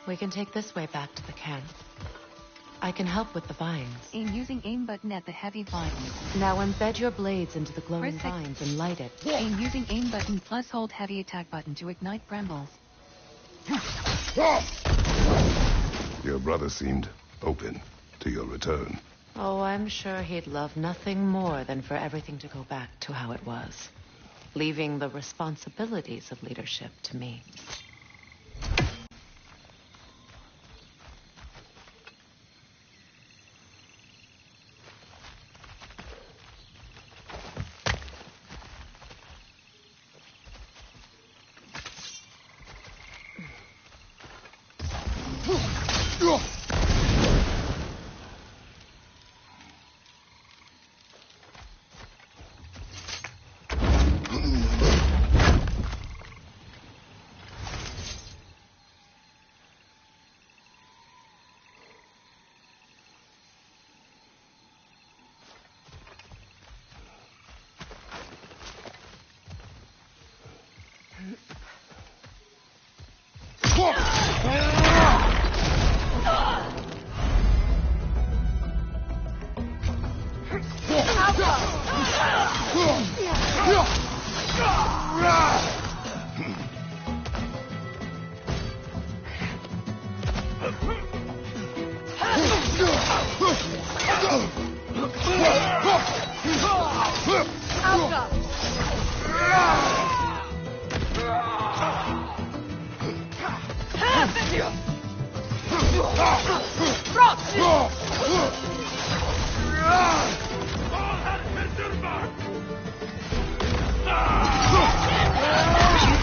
We can take this way back to the camp. I can help with the vines. Aim using aim button at the heavy vines. Now embed your blades into the glowing vines and light it. Aim using aim button plus hold heavy attack button to ignite brambles. Your brother seemed open to your return. Oh, I'm sure he'd love nothing more than for everything to go back to how it was, leaving the responsibilities of leadership to me.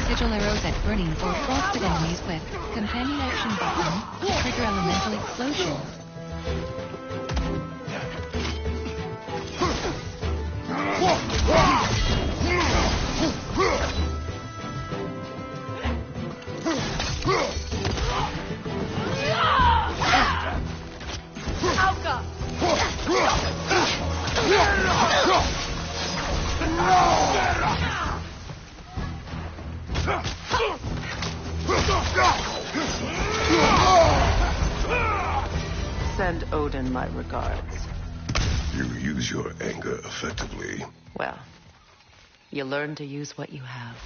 Sigil arrows at burning or frosted enemies with companion action button to trigger elemental explosions. Send Odin my regards. You use your anger effectively. Well, you learn to use what you have.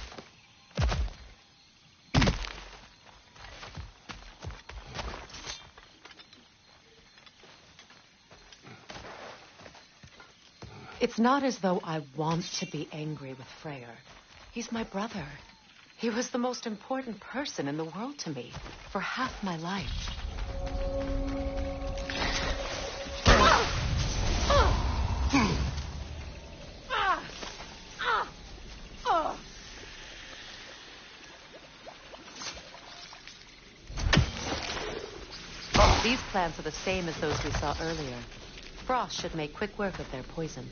It's not as though I want to be angry with Freyr. He's my brother. He was the most important person in the world to me for half my life. These plants are the same as those we saw earlier. Frost should make quick work of their poison.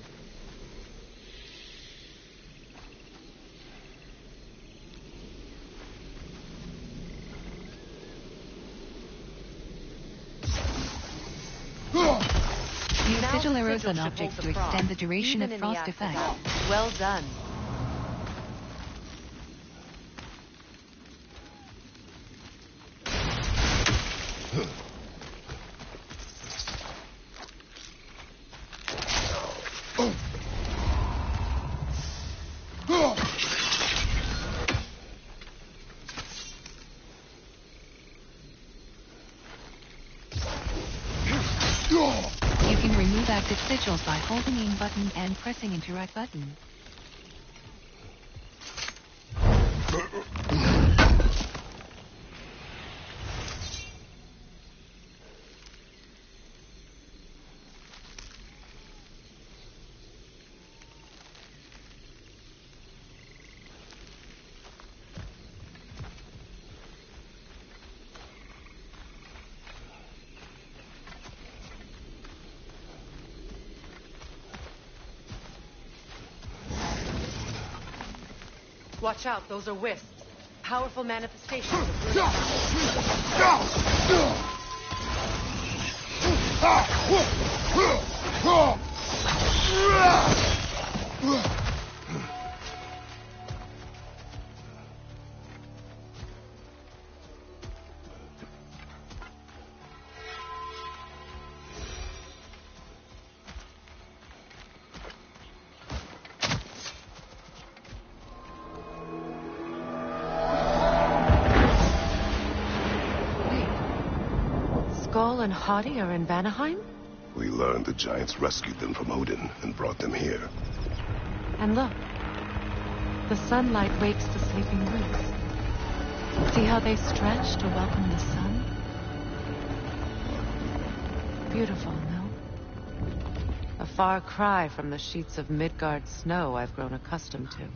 Use sigil arrows on objects to extend the duration of frost effect. Well done. You can remove active sigils by holding aim button and pressing into right button. Watch out, those are wisps. Powerful manifestations of and Hadi are in Vanaheim? We learned the giants rescued them from Odin and brought them here. And look, the sunlight wakes the sleeping roots. See how they stretch to welcome the sun? Beautiful, no? A far cry from the sheets of Midgard snow I've grown accustomed to.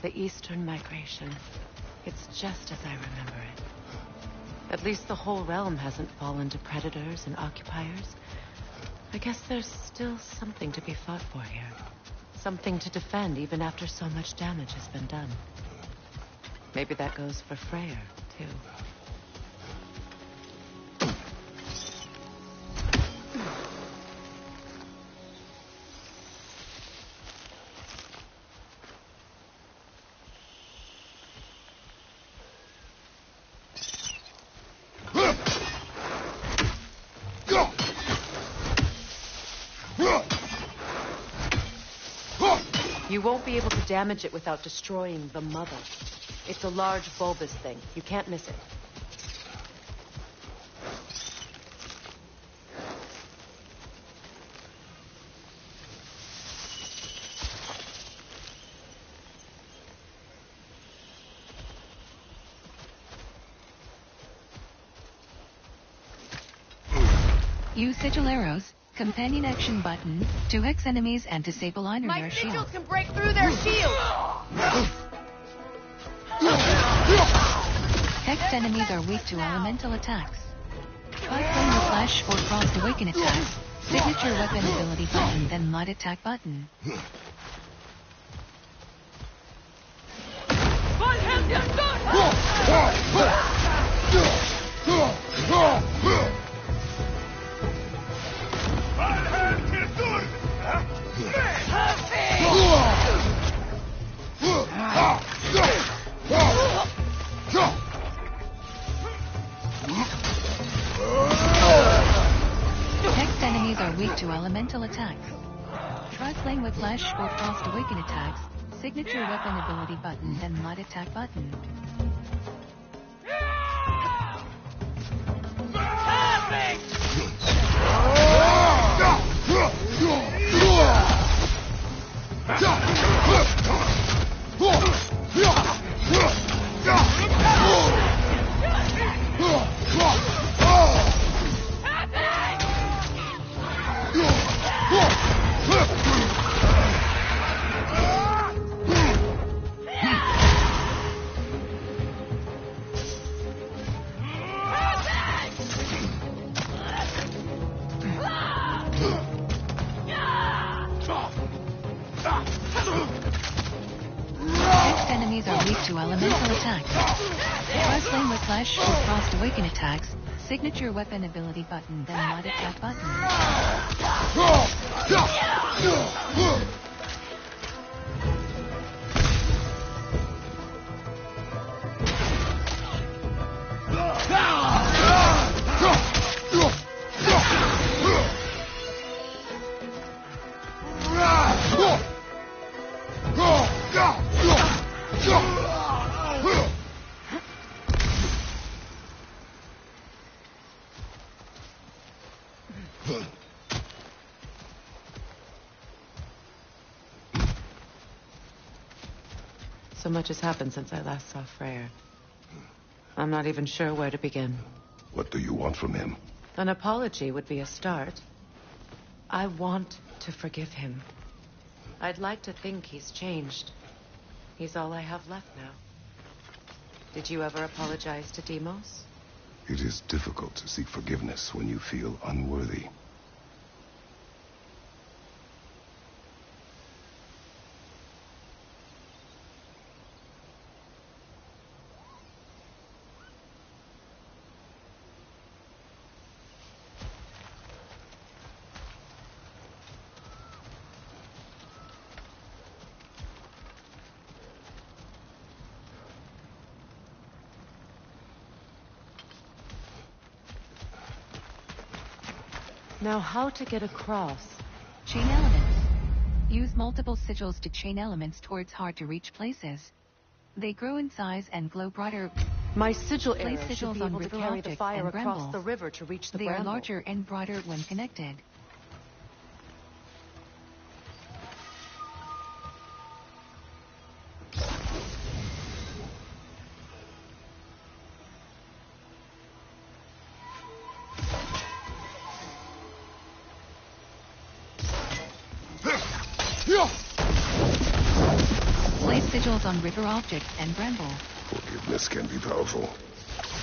The Eastern migration. It's just as I remember it. At least the whole realm hasn't fallen to predators and occupiers. I guess there's still something to be fought for here. Something to defend even after so much damage has been done. Maybe that goes for Freyr, too. You won't be able to damage it without destroying the mother. It's a large bulbous thing. You can't miss it. Use sigil arrows, companion action button, to hex enemies and disable iron My their shield. sigils can break through their shield! Hexed enemies are weak to elemental attacks. Try playing the Flash or Frost Awaken attacks, signature weapon ability button, then light attack button. Hexed enemies are weak to elemental attacks. Try playing with Flash or Frost Awaken attacks, signature weapon ability button, then light attack button. Enemies are weak to elemental attacks. Try playing with Flash or Frost Awaken attacks, signature weapon ability button, then light attack button. So much has happened since I last saw Freyr. I'm not even sure where to begin. What do you want from him? An apology would be a start. I want to forgive him. I'd like to think he's changed. He's all I have left now. Did you ever apologize to Deimos? It is difficult to seek forgiveness when you feel unworthy. Now, how to get across? Chain elements. Use multiple sigils to chain elements towards hard-to-reach places. They grow in size and glow brighter. My sigil Place arrow should sigils be on able to river carry the objects fire and across bramble. the river to reach the They bramble. are larger and broader when connected. Place sigils on river objects and bramble. Forgiveness can be powerful,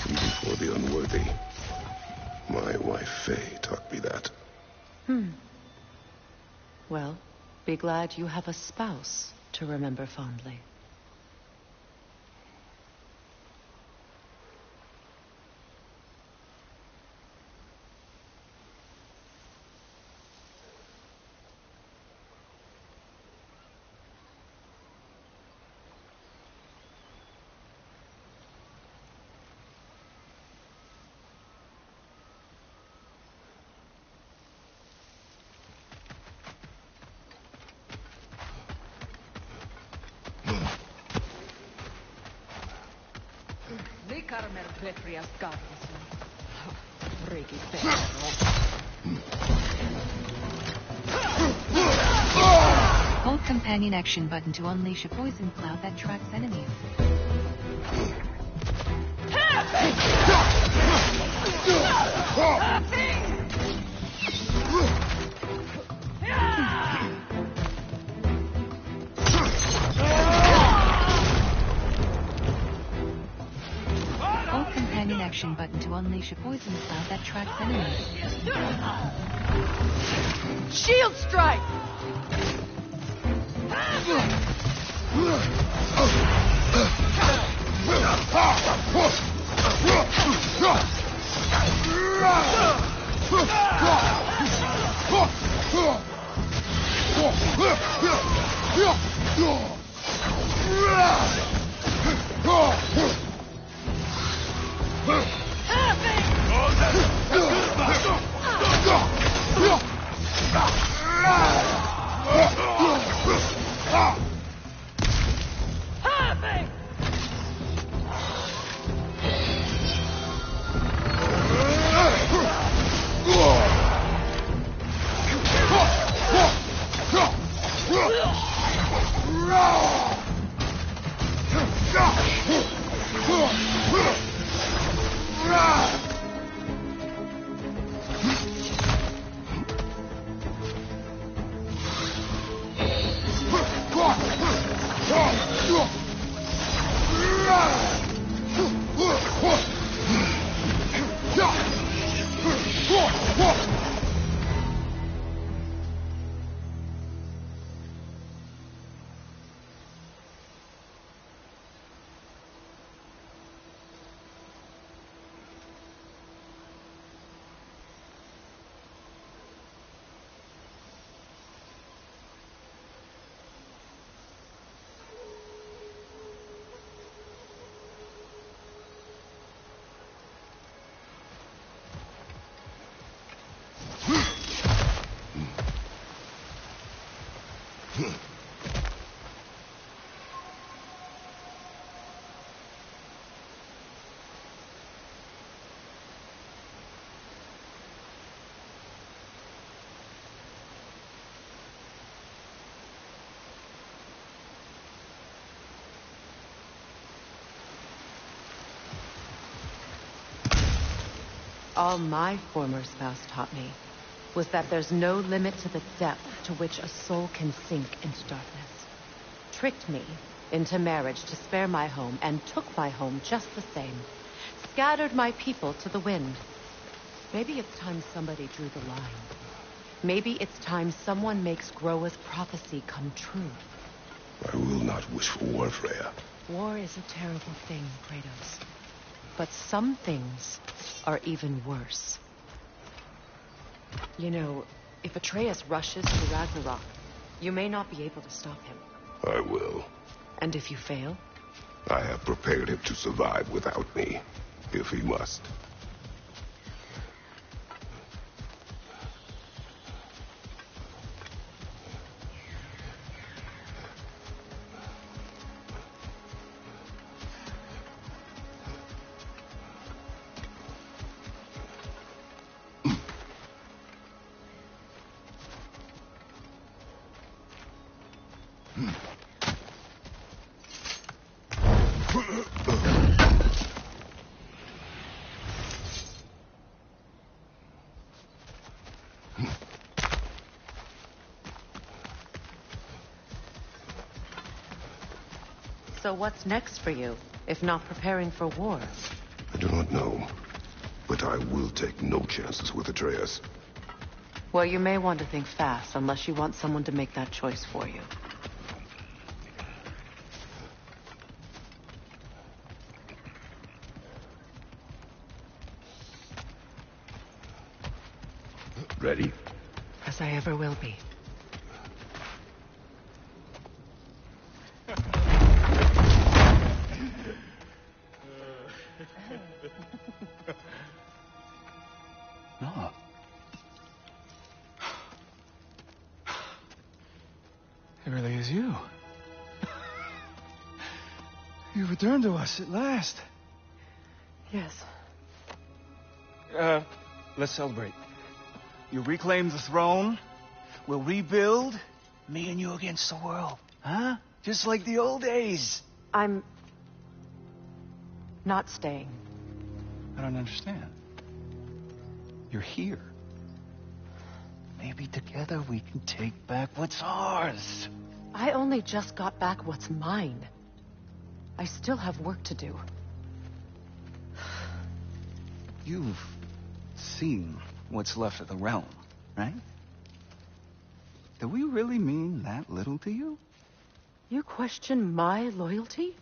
even for the unworthy. My wife, Faye, taught me that. Well, be glad you have a spouse to remember fondly. Hold companion action button to unleash a poison cloud that tracks enemies. Hold companion action button to unleash a poison cloud that tracks enemies. Shield strike! All my former spouse taught me was that there's no limit to the depth to which a soul can sink into darkness. Tricked me into marriage to spare my home, and took my home just the same. Scattered my people to the wind. Maybe it's time somebody drew the line. Maybe it's time someone makes Groa's prophecy come true. I will not wish for war, Freya. War is a terrible thing, Kratos. But some things are even worse. You know, if Atreus rushes to Ragnarok, you may not be able to stop him. I will. And if you fail? I have prepared him to survive without me, if he must. So what's next for you, if not preparing for war? I do not know, but I will take no chances with Atreus. Well, you may want to think fast, unless you want someone to make that choice for you. Ready? As I ever will be. No. It really is you. You returned to us at last. Yes. Let's celebrate. You reclaim the throne. We'll rebuild. Me and you against the world. Huh? Just like the old days. I'm... not staying. I don't understand. You're here. Maybe together we can take back what's ours. I only just got back what's mine. I still have work to do. You've seen what's left of the realm, right? Do we really mean that little to you? You question my loyalty?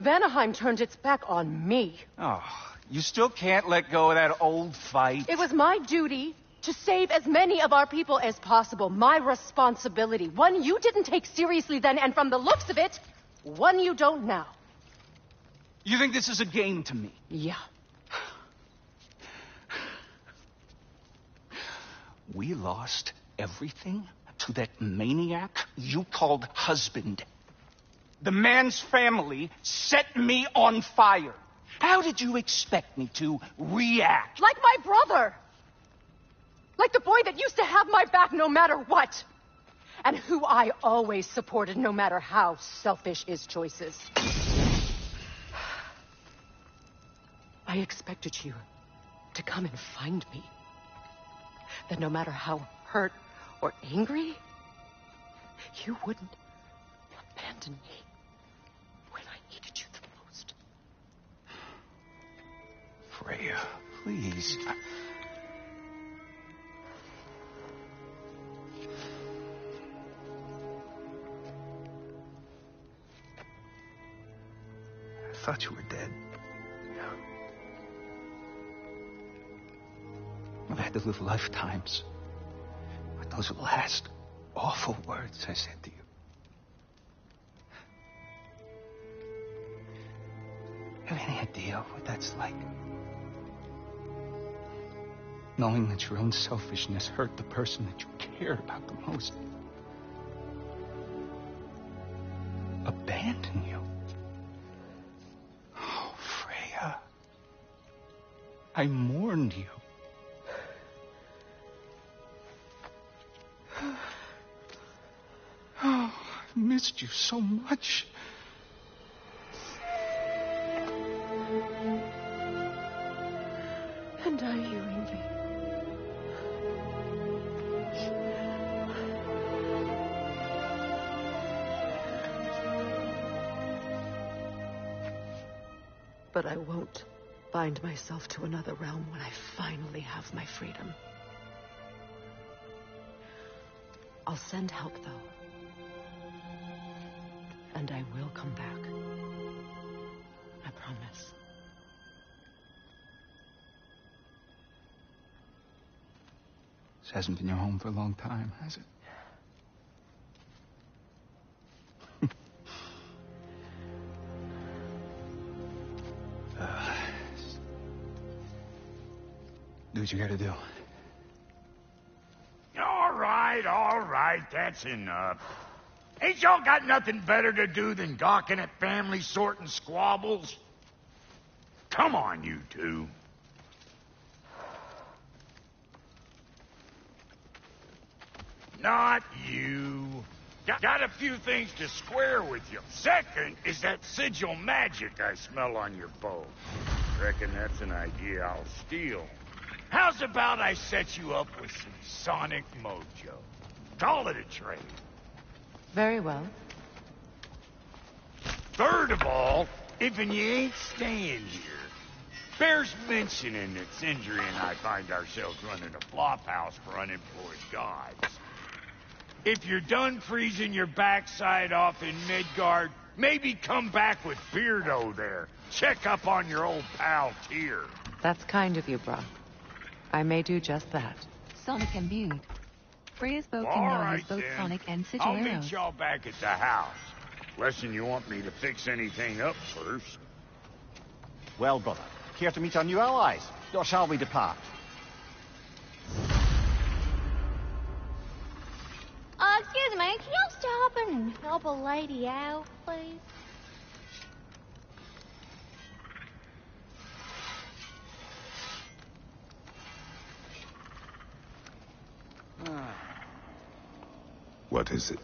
Vanaheim turned its back on me. Oh, you still can't let go of that old fight? It was my duty to save as many of our people as possible. My responsibility. One you didn't take seriously then, and from the looks of it, one you don't now. You think this is a game to me? Yeah. We lost everything to that maniac you called husband. The man's family set me on fire. How did you expect me to react? Like my brother! Like the boy that used to have my back no matter what! And who I always supported no matter how selfish his choices. I expected you to come and find me. That no matter how hurt or angry, you wouldn't abandon me when I needed you the most. Freya, please. I thought you were dead. I've had to live lifetimes with those last awful words I said to you. You have any idea what that's like? Knowing that your own selfishness hurt the person that you cared about the most. Abandon you. Oh, Freya. I mourned you. Oh, I missed you so much. And are you, Ingvi? But I won't bind myself to another realm when I finally have my freedom. I'll send help, though. And I will come back. I promise. This hasn't been your home for a long time, has it? Do what you gotta do. All right, that's enough. Ain't y'all got nothing better to do than gawking at family sorting squabbles? Come on, you two. Not you. Got a few things to square with you. Second is that sigil magic I smell on your bow. Reckon that's an idea I'll steal. How's about I set you up with some sonic mojo? Call it a trade. Very well. Third of all, if you ain't staying here, bears mentioning that Sindri and I find ourselves running a flop house for unemployed gods. If you're done freezing your backside off in Midgard, maybe come back with Beardo there. Check up on your old pal Tyr. That's kind of you, Brock. I may do just that. Sonic imbued. Freya's bow All can now right, use both then. sonic and sigil I'll arrows. meet y'all back at the house. Lesson you want me to fix anything up first. Well, brother, care to meet our new allies? Or shall we depart? Excuse me, can y'all stop and help a lady out, please? What is it?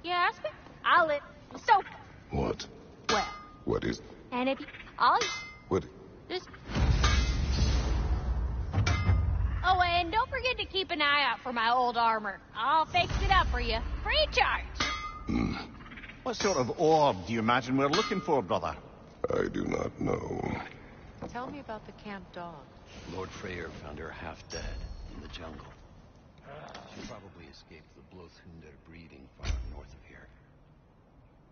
You ask me? I'll let so What? well. What is... And if you, I'll What... just. Oh, and don't forget to keep an eye out for my old armor. I'll fix it up for you, free charge. What sort of orb do you imagine we're looking for, brother? I do not know. Tell me about the camp dog. Lord Freyr found her half dead in the jungle. She probably escaped the Blothunder breeding far north of here.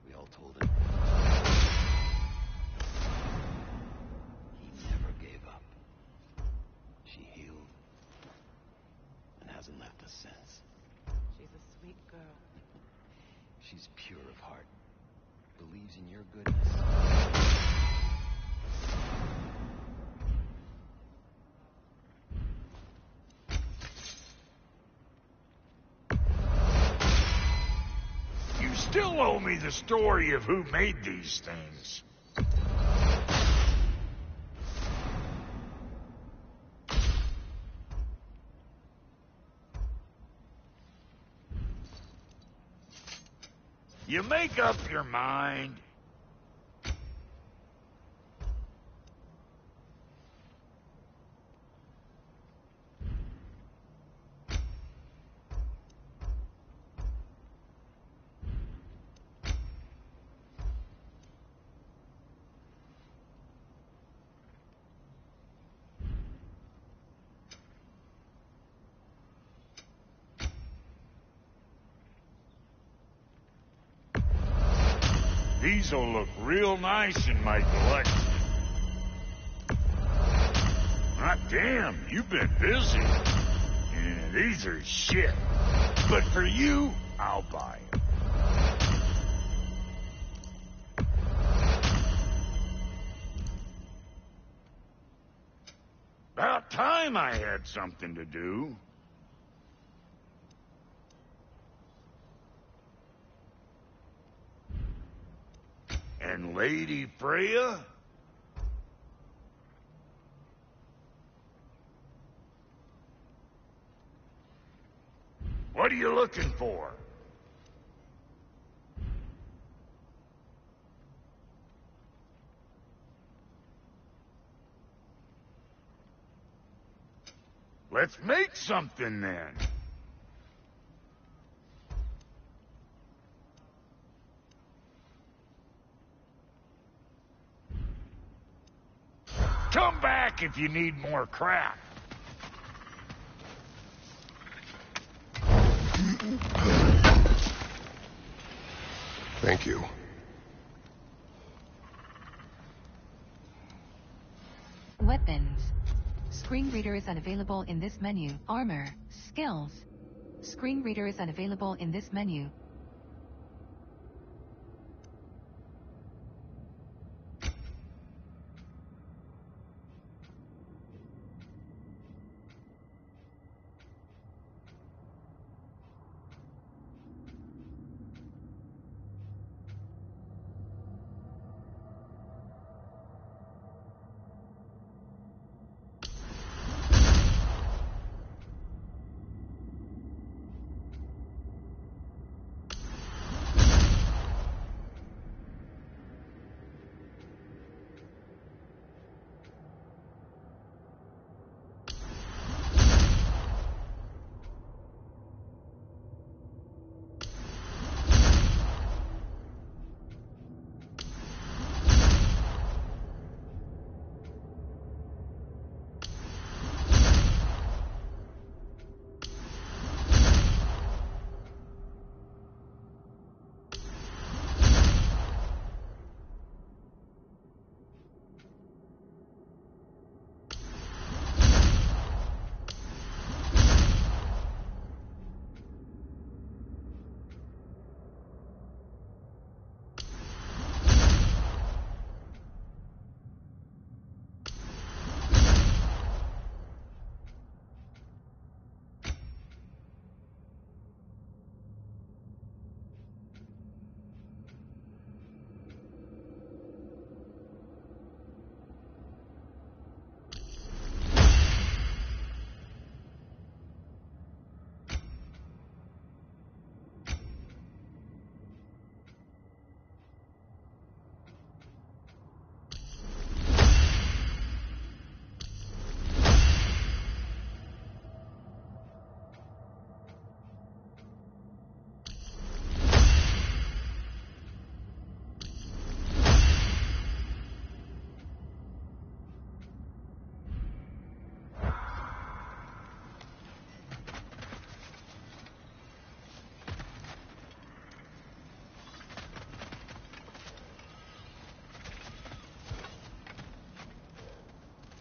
We all told him. He never gave up. She healed and hasn't left us since. She's a sweet girl. She's pure of heart. Believes in your goodness. You still owe me the story of who made these things. You make up your mind. These'll look real nice in my collection. Hot damn, you've been busy. Yeah, these are shit. But for you, I'll buy them. About time I had something to do. And Lady Freya? What are you looking for? Let's make something then. Come back if you need more crap. Thank you. Weapons. Screen reader is unavailable in this menu. Armor. Skills. Screen reader is unavailable in this menu.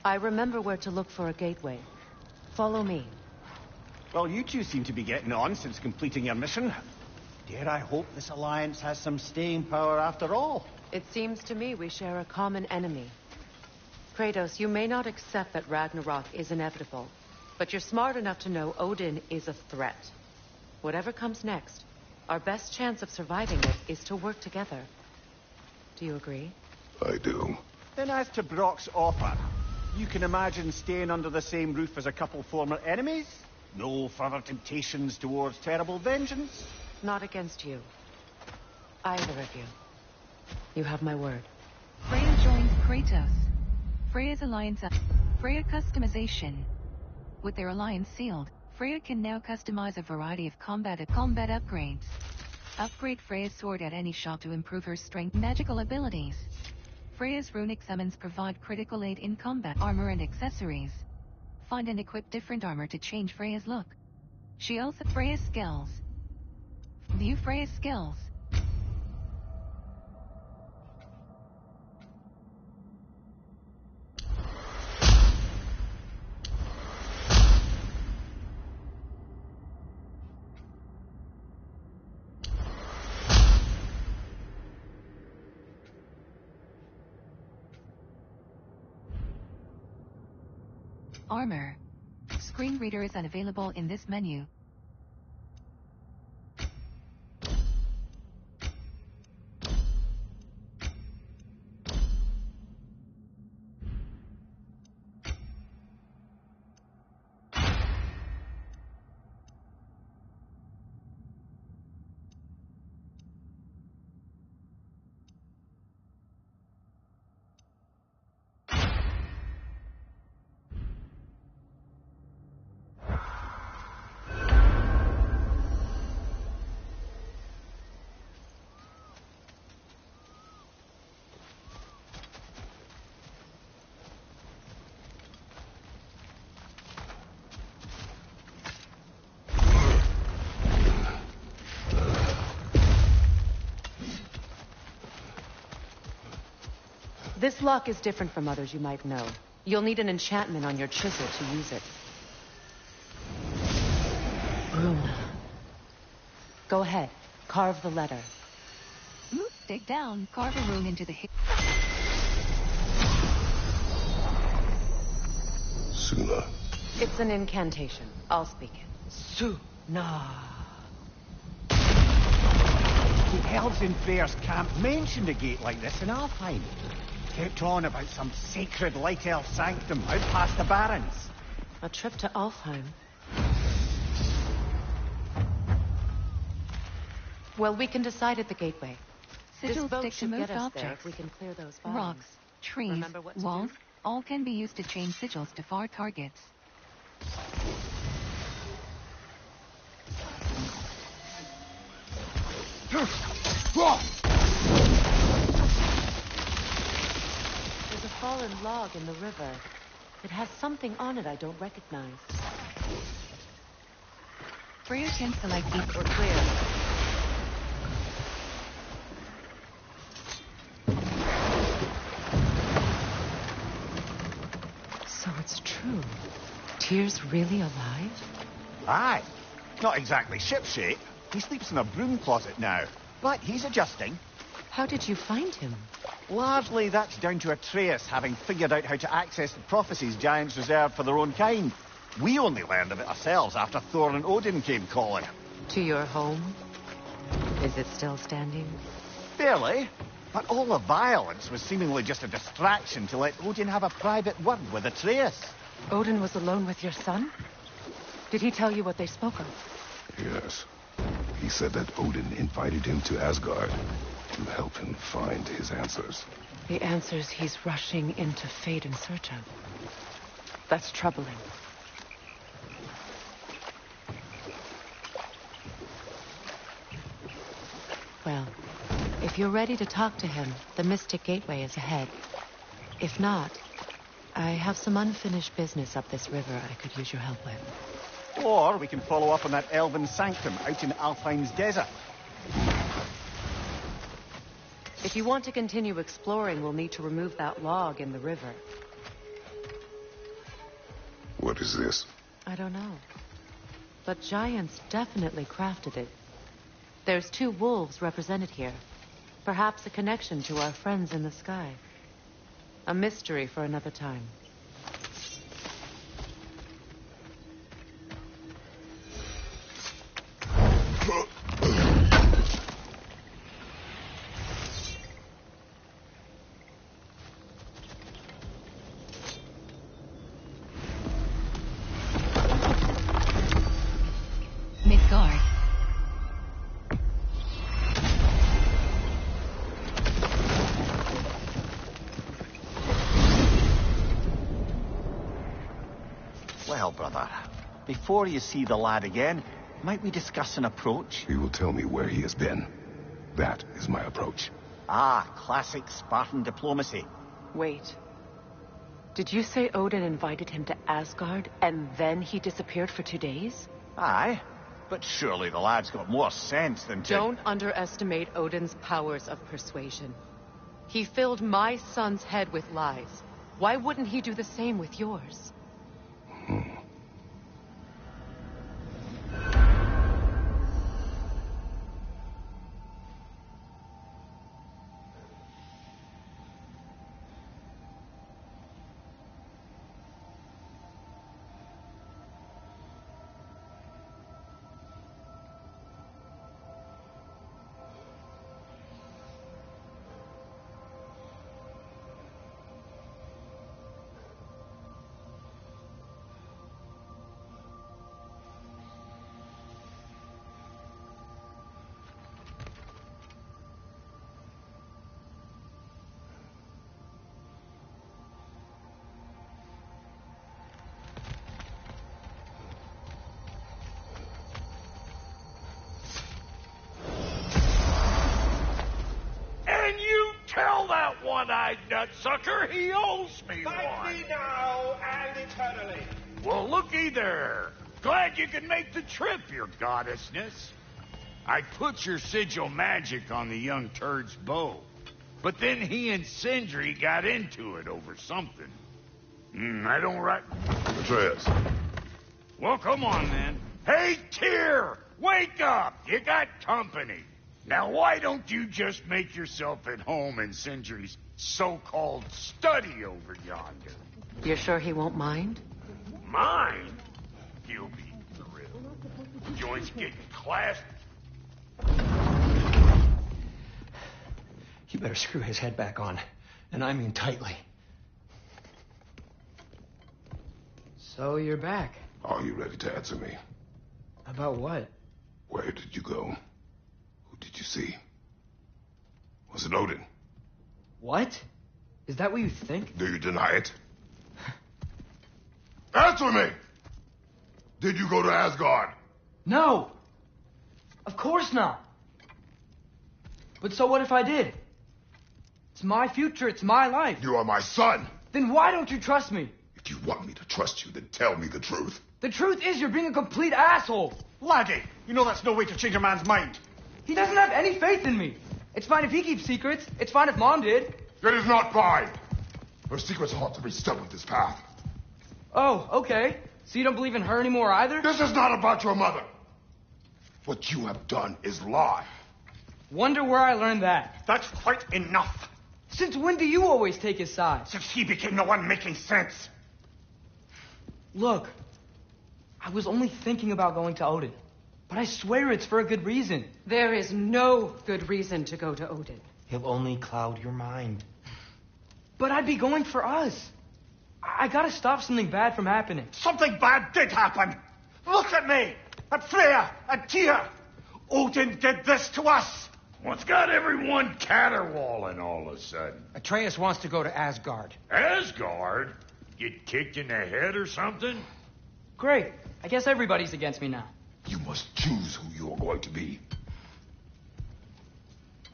I remember where to look for a gateway. Follow me. Well, you two seem to be getting on since completing your mission. Dare I hope this alliance has some staying power after all? It seems to me we share a common enemy. Kratos, you may not accept that Ragnarok is inevitable, but you're smart enough to know Odin is a threat. Whatever comes next, our best chance of surviving it is to work together. Do you agree? I do. Then as to Brock's offer, you can imagine staying under the same roof as a couple former enemies? No further temptations towards terrible vengeance? Not against you. Either of you. You have my word. Freya joins Kratos. Freya's alliance up. Freya customization. With their alliance sealed, Freya can now customize a variety of combat upgrades. Upgrade Freya's sword at any shot to improve her strength magical abilities. Freya's runic summons provide critical aid in combat armor and accessories. Find and equip different armor to change Freya's look. She also Freya's skills. View Freya's skills. Armor. Screen reader is unavailable in this menu. This lock is different from others you might know. You'll need an enchantment on your chisel to use it. Runa. Go ahead. Carve the letter. Dig down. Carve a rune into the hip. Suna. It's an incantation. I'll speak it. Suna. The elves in Freyr's camp mentioned a gate like this in Alfheim. Kept on about some sacred light elf sanctum out past the barons. A trip to Alfheim. Well, we can decide at the gateway. Sigils This boat stick to should most get us there objects. if we can clear those vines. Rocks, trees, Remember what to walls, do? all can be used to chain sigils to far targets. There's a fallen log in the river. It has something on it I don't recognize. Freya can select each. We're clear. So it's true. Tyr's really alive? Aye. Not exactly shipshape. He sleeps in a broom closet now. But he's adjusting. How did you find him? Largely that's down to Atreus having figured out how to access the prophecies giants reserved for their own kind. We only learned of it ourselves after Thor and Odin came calling. To your home? Is it still standing? Barely. But all the violence was seemingly just a distraction to let Odin have a private word with Atreus. Odin was alone with your son? Did he tell you what they spoke of? Yes. He said that Odin invited him to Asgard to help him find his answers. The answers he's rushing into fate in search of. That's troubling. Well, if you're ready to talk to him, the Mystic Gateway is ahead. If not, I have some unfinished business up this river I could use your help with. Or we can follow up on that elven sanctum out in Alfheim's desert. If you want to continue exploring, we'll need to remove that log in the river. What is this? I don't know. But giants definitely crafted it. There's 2 wolves represented here. Perhaps a connection to our friends in the sky. A mystery for another time. Midgard. Well, brother, before you see the lad again, might we discuss an approach? He will tell me where he has been. That is my approach. Ah, classic Spartan diplomacy. Wait. Did you say Odin invited him to Asgard, and then he disappeared for 2 days? Aye, but surely the lad's got more sense than to... Don't underestimate Odin's powers of persuasion. He filled my son's head with lies. Why wouldn't he do the same with yours? Tell that one-eyed nutsucker he owes me one. Fight me now and eternally. Well, looky there. Glad you could make the trip, your goddessness. I put your sigil magic on the young turd's bow, but then he and Sindri got into it over something. I don't right... Atreus. Well, come on, then. Hey, Tyr! Wake up! You got company. Now, why don't you just make yourself at home in Sindri's so-called study over yonder? You're sure he won't mind? Mind? He'll be thrilled. Joints getting clasped. You better screw his head back on, and I mean tightly. So you're back. Are you ready to answer me? About what? Where did you go? Who did you see? Was it Odin? What? Is that what you think? Do you deny it? Answer me! Did you go to Asgard? No! Of course not! But so what if I did? It's my future, it's my life. You are my son! Then why don't you trust me? If you want me to trust you, then tell me the truth. The truth is you're being a complete asshole. Laddie, you know that's no way to change a man's mind. He doesn't have any faith in me. It's fine if he keeps secrets. It's fine if Mom did. It is not fine. Her secrets ought to be stuck with this path. Oh, okay. So you don't believe in her anymore either? This is not about your mother. What you have done is lie. Wonder where I learned that. That's quite enough. Since when do you always take his side? Since he became the one making sense. Look, I was only thinking about going to Odin. But I swear it's for a good reason. There is no good reason to go to Odin. He'll only cloud your mind. But I'd be going for us. I gotta stop something bad from happening. Something bad did happen. Look at me, at Freya, at Tyr. Odin did this to us. What's got everyone caterwauling all of a sudden? Atreus wants to go to Asgard. Asgard? Get kicked in the head or something? Great. I guess everybody's against me now. You must choose who you are going to be.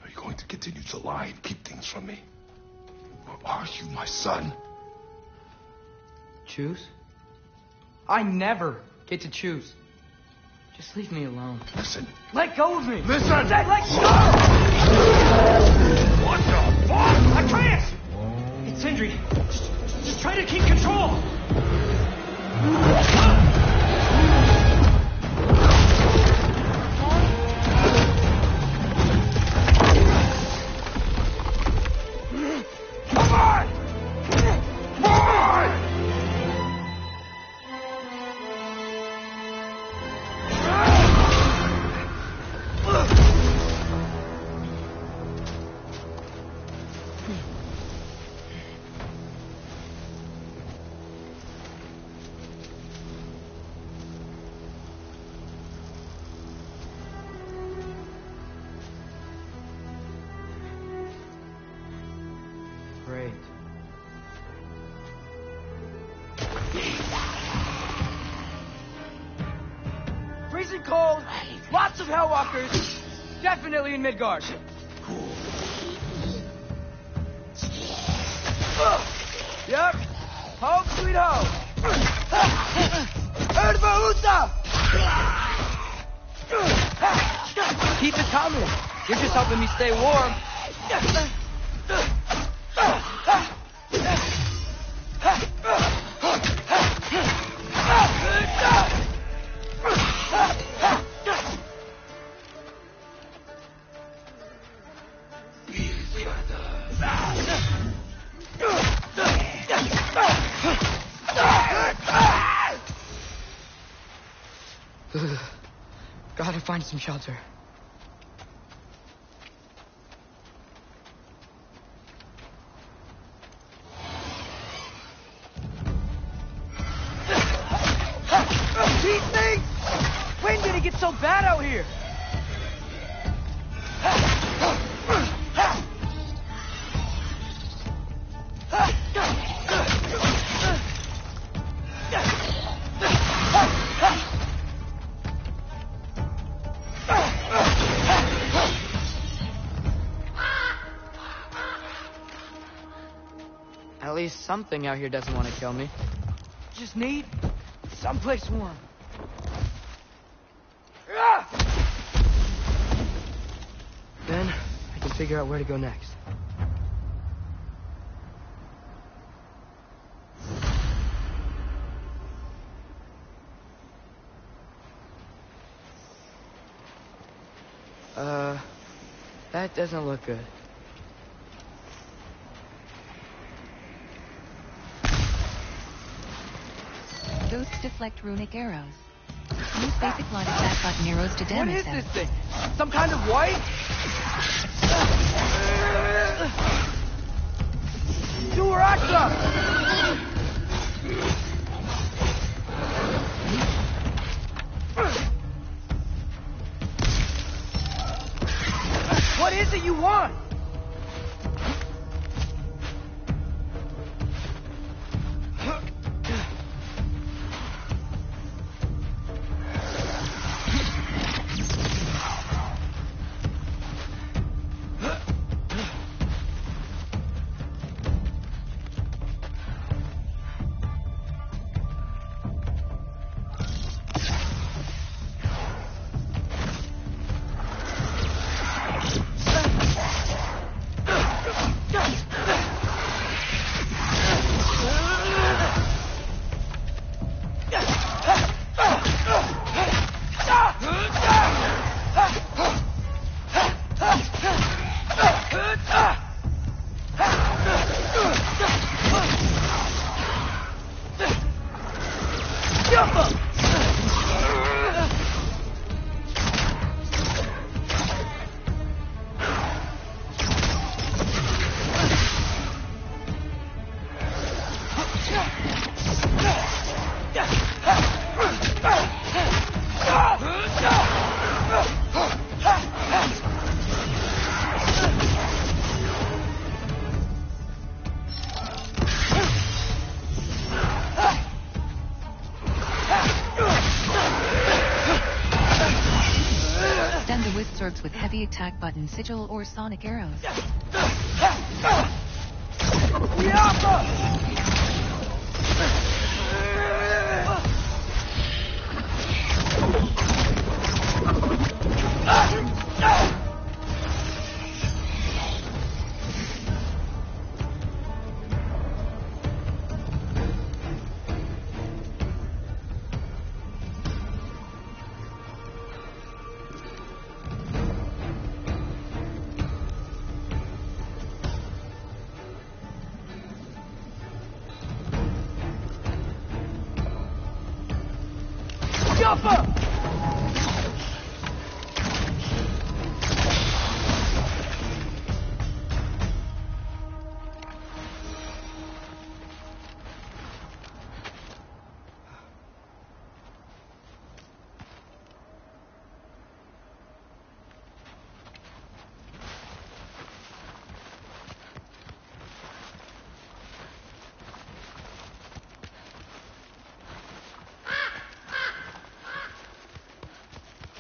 Are you going to continue to lie and keep things from me? Or are you my son? Choose? I never get to choose. Just leave me alone. Listen. Let go of me! Listen! Let go! What the fuck? Atreus! It's Sindri. Just try to keep control! Great. Freezing cold, lots of Hellwalkers, definitely in Midgard. Yep, home sweet home. Erba Keep it coming. You're just helping me stay warm. Gotta find some shelter. These things! When did it get so bad out here? At least something out here doesn't want to kill me. Just need someplace warm. Then I can figure out where to go next. That doesn't look good. Those deflect runic arrows. Use basic line attack button arrows to damage them. What is this thing? Some kind of white? Duraxa! What is it you want? With heavy attack button, sigil, or sonic arrows.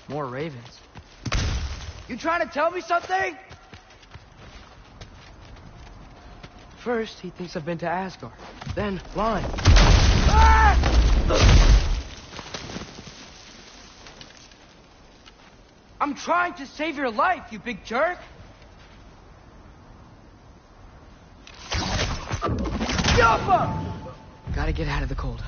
More ravens. You trying to tell me something? First, he thinks I've been to Asgard. Then, lying. Ah! I'm trying to save your life, you big jerk! Yappa! Gotta get out of the cold.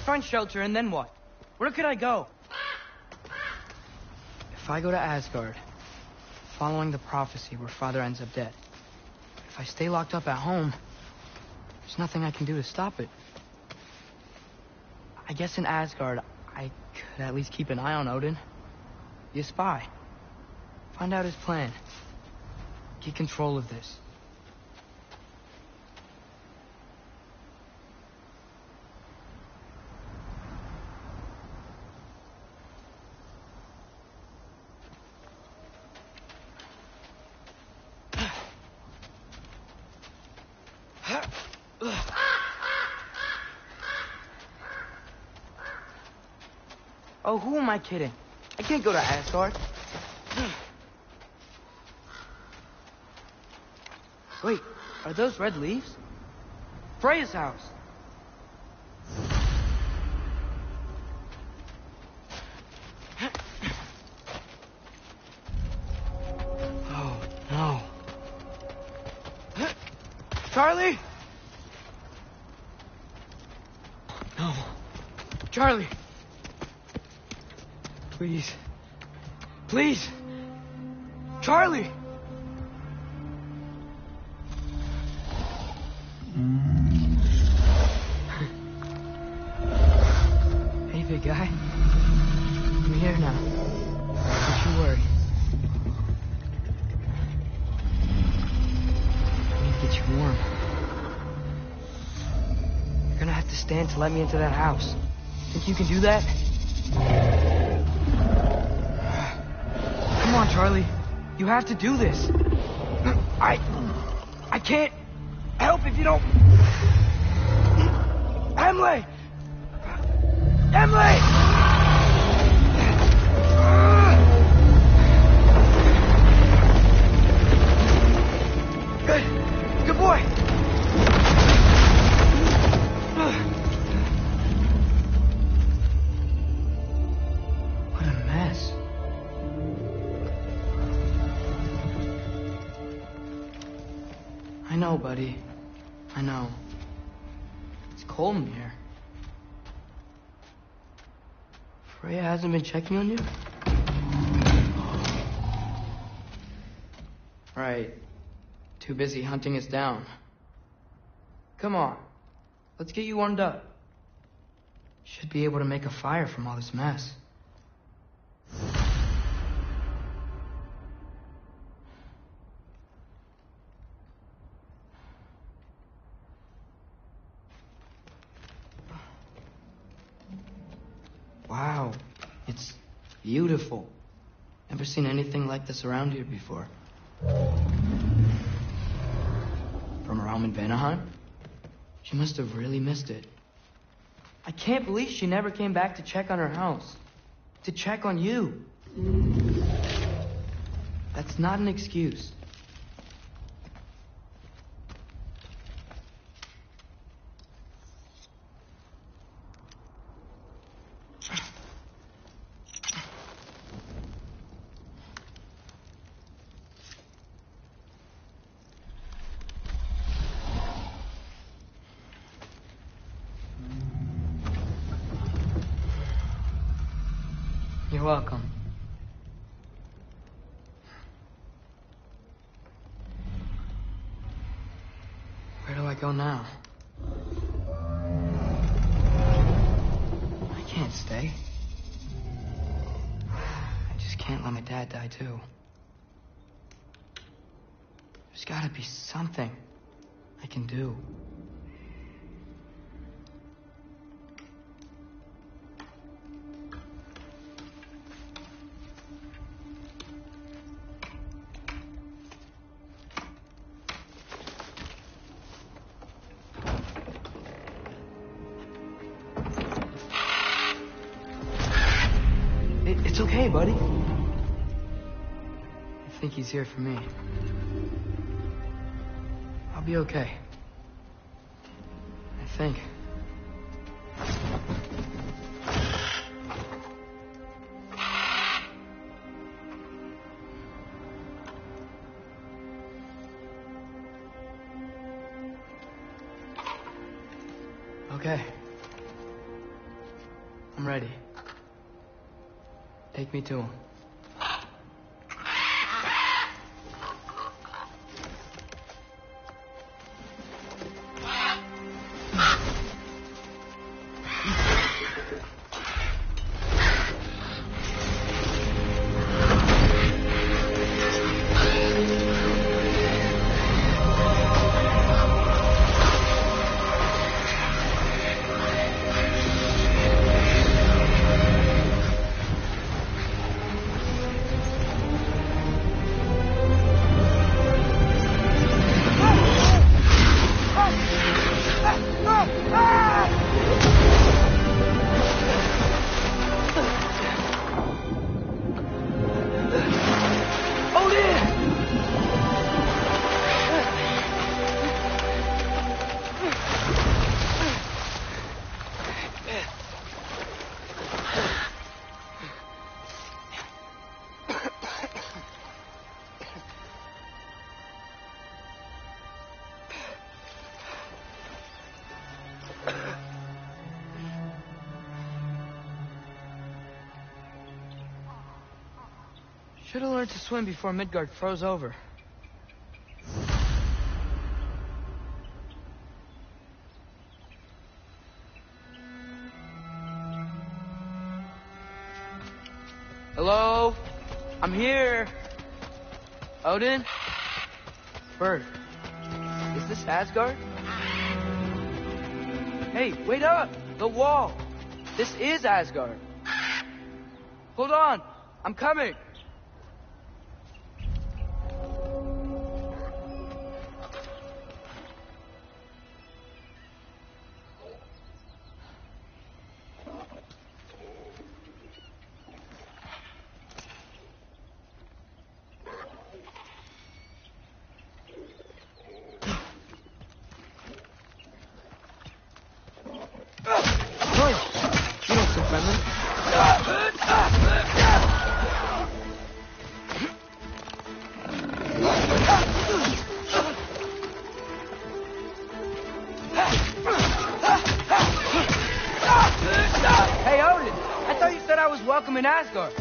Find shelter, and then what? Where could I go? If I go to Asgard, following the prophecy where Father ends up dead, if I stay locked up at home, there's nothing I can do to stop it. I guess in Asgard, I could at least keep an eye on Odin. Be a spy. Find out his plan. Get control of this. Oh, who am I kidding? I can't go to Asgard. Wait, are those red leaves? Freya's house. Charlie? No. Charlie. Please. Please. Charlie. Hey, big guy. I'm here now. Don't you worry. I need to get you warm. You're gonna have to stand to let me into that house. Think you can do that? Come on, Charlie. You have to do this. I can't help if you don't... Emily! Emily! Good boy. What a mess. I know, buddy. I know. It's cold in here. Freya hasn't been checking on you? Right. Too busy hunting us down. Come on. Let's get you warmed up. Should be able to make a fire from all this mess. Wow, it's beautiful. Never seen anything like this around here before. From her home in Vanaheim? She must have really missed it. I can't believe she never came back to check on her house. To check on you. That's not an excuse. You're welcome. Where do I go now? I can't stay. I just can't let my dad die too. There's gotta be something I can do. It's okay, buddy. I think he's here for me. I'll be okay. I think. Okay. I'm ready. Take me to him. Should have learned to swim before Midgard froze over. Hello? I'm here. Odin? Bird. Is this Asgard? Hey, wait up! The wall! This is Asgard. Hold on! I'm coming! You don't seem friendly. Hey, Odin! I thought you said I was welcome in Asgard.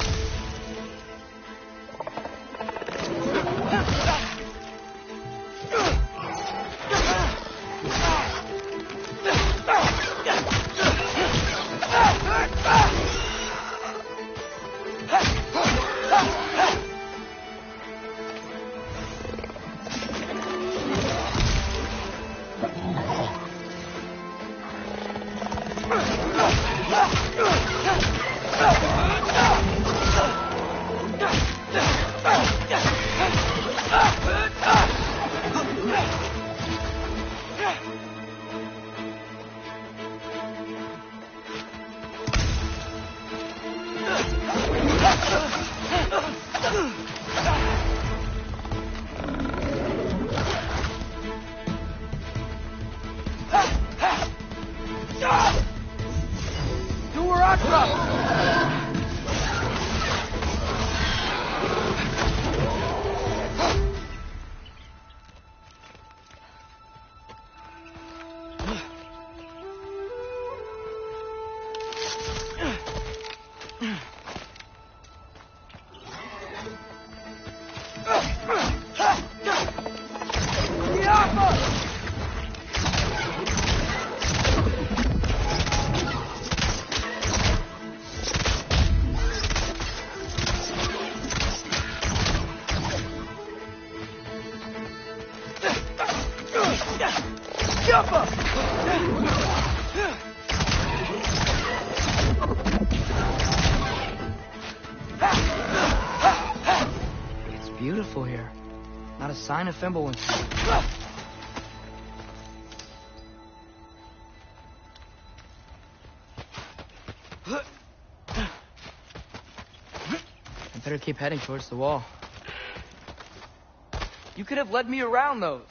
It's beautiful here. Not a sign of Fimbulwinter. I better keep heading towards the wall. You could have led me around those.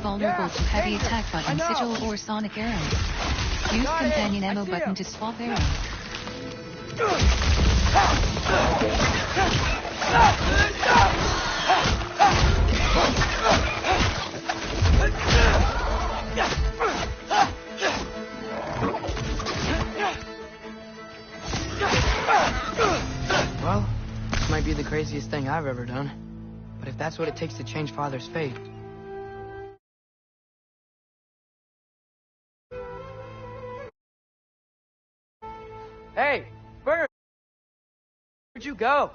Vulnerable to heavy attack button, sigil, or sonic arrows. Use companion ammo button to swap arrows. craziest thing I've ever done. But if that's what it takes to change Father's fate... Hey, Bert! Where'd you go?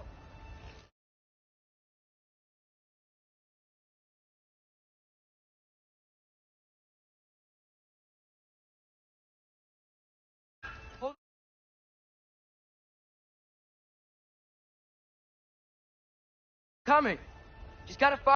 Coming. Just gotta find...